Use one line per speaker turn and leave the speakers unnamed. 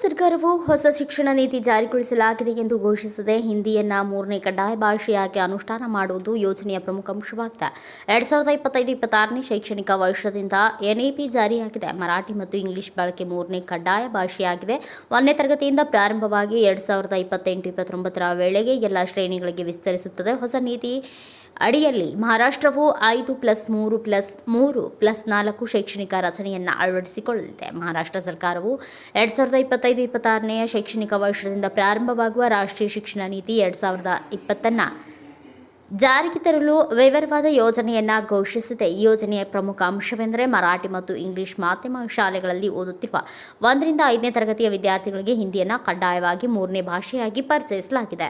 ಸರ್ಕಾರವು ಹೊಸ ಶಿಕ್ಷಣ ನೀತಿ ಜಾರಿಗೊಳಿಸಲಾಗಿದೆ ಎಂದು ಘೋಷಿಸಿದೆ. ಹಿಂದಿಯನ್ನ ಮೂರನೇ ಕಡ್ಡಾಯ ಭಾಷೆಯಾಗಿ ಅನುಷ್ಠಾನ ಮಾಡುವುದು ಯೋಜನೆಯ ಪ್ರಮುಖ ಅಂಶವಾಗಿದೆ. 2025-26ನೇ ಶೈಕ್ಷಣಿಕ ವರ್ಷದಿಂದ ಎನ್ಇಪಿ ಜಾರಿಯಾಗಿದೆ. ಮರಾಠಿ ಮತ್ತು ಇಂಗ್ಲಿಷ್ ಬಳಕೆ ಮೂರನೇ ಕಡ್ಡಾಯ ಭಾಷೆಯಾಗಿದೆ. 1ನೇ ತರಗತಿಯಿಂದ ಪ್ರಾರಂಭವಾಗಿ 2028-29ರ ವೇಳೆಗೆ ಎಲ್ಲ ಶ್ರೇಣಿಗಳಿಗೆ ವಿಸ್ತರಿಸುತ್ತದೆ. ಹೊಸ ನೀತಿ ಅಡಿಯಲ್ಲಿ ಮಹಾರಾಷ್ಟ್ರವು 5+3+3+4 ಶೈಕ್ಷಣಿಕ ರಚನೆಯನ್ನು ಅಳವಡಿಸಿಕೊಳ್ಳಲಿದೆ. ಮಹಾರಾಷ್ಟ್ರ ಸರ್ಕಾರವು 2025-26ನೇ ಶೈಕ್ಷಣಿಕ ವರ್ಷದಿಂದ ಪ್ರಾರಂಭವಾಗುವ ರಾಷ್ಟ್ರೀಯ ಶಿಕ್ಷಣ ನೀತಿ 2020 ಜಾರಿಗೆ ತರಲು ವಿವರವಾದ ಯೋಜನೆಯನ್ನು ಘೋಷಿಸಿದೆ. ಈ ಯೋಜನೆಯ ಪ್ರಮುಖ ಅಂಶವೆಂದರೆ ಮರಾಠಿ ಮತ್ತು ಇಂಗ್ಲಿಷ್ ಮಾಧ್ಯಮ ಶಾಲೆಗಳಲ್ಲಿ ಓದುತ್ತಿರುವ 1ರಿಂದ 5ನೇ ತರಗತಿಯ ವಿದ್ಯಾರ್ಥಿಗಳಿಗೆ ಹಿಂದಿಯನ್ನು ಕಡ್ಡಾಯವಾಗಿ ಮೂರನೇ ಭಾಷೆಯಾಗಿ ಪರಿಚಯಿಸಲಾಗಿದೆ.